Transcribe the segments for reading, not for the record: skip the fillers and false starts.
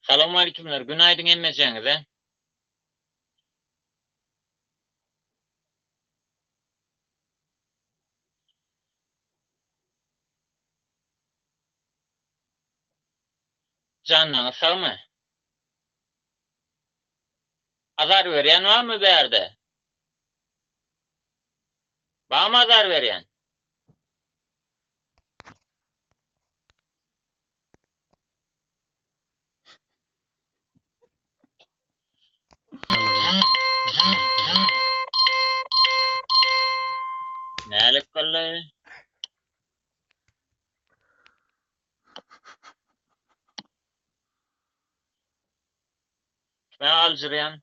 Selamünaleykümler. Günaydın emmeceğinize. Canına sağ mı? Azar veren var mı bir yerde? Var mı azar veren? Nelik kıllı? Ne alcırayan?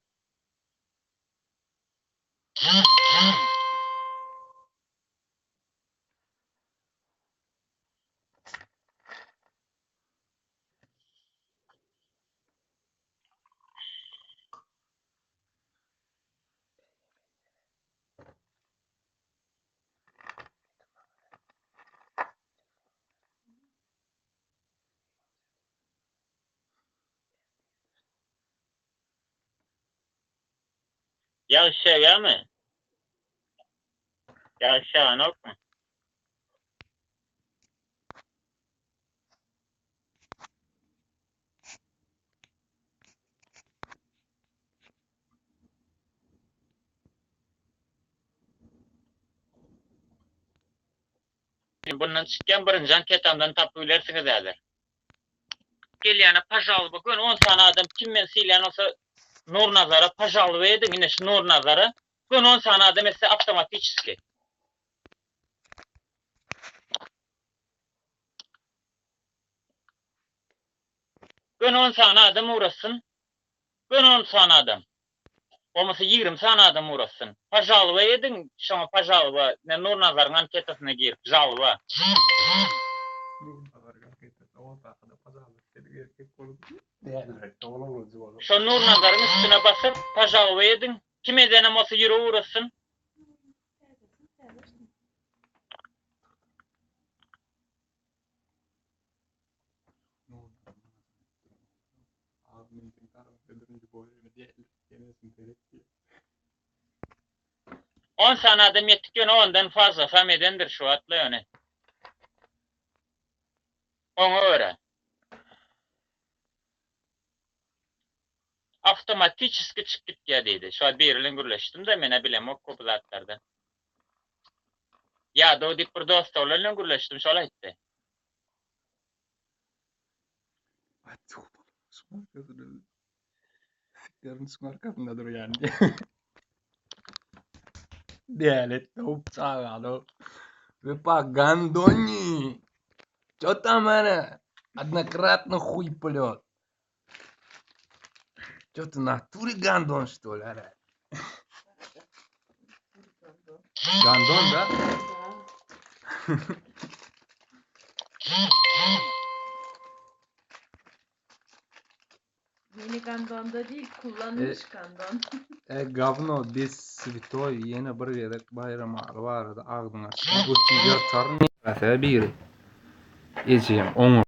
Yavşa mi? Yavşa yok mu? Bundan çıkken birinci anketamdan tapıversiniz eder. Gel yani paşalı bugün 10 tane adam kimmen silen olsa Nur Nazar'a paşalı edin yine şu Nur Nazar'a. Bugün 10 tane adam ise avtomatik çizgi. Gün 10 tane adam uğraşsın. Gün 10 tane adam. Olmasa 20 tane adam uğraşsın. Pajalva edin. Şoňa pajalva. Ne Nur Nazar'ın anketasına girip jalva. Şo Nur Nazar'ın üstüne basıp pajalva edin. Kim edene olsa yürü uğraşsın. On tane adam yettik ondan fazla famedendir şu atla yöne. Onu öğren. Avtomatiski çıkıp geldi. Şu an bir yılın gürleştim de mene bilem o kopuzatlardan. Ya da o dip bir dost olanla gürleştim şu an etti. Fiklerin arkasındadır yani. Diyalet tavuk sağalı. Vepaska. Что там она? Однократно хуй плёт. Что ты в натуре гандон, что ли, ара? Гандон, да? Yeni gandonda değil, kullanılmış gandon. Говно без святой, yine bir gerek bayram ağrı vardı ağdın açtım. Bütün yatarın. Rafa biri. Eceyim onu.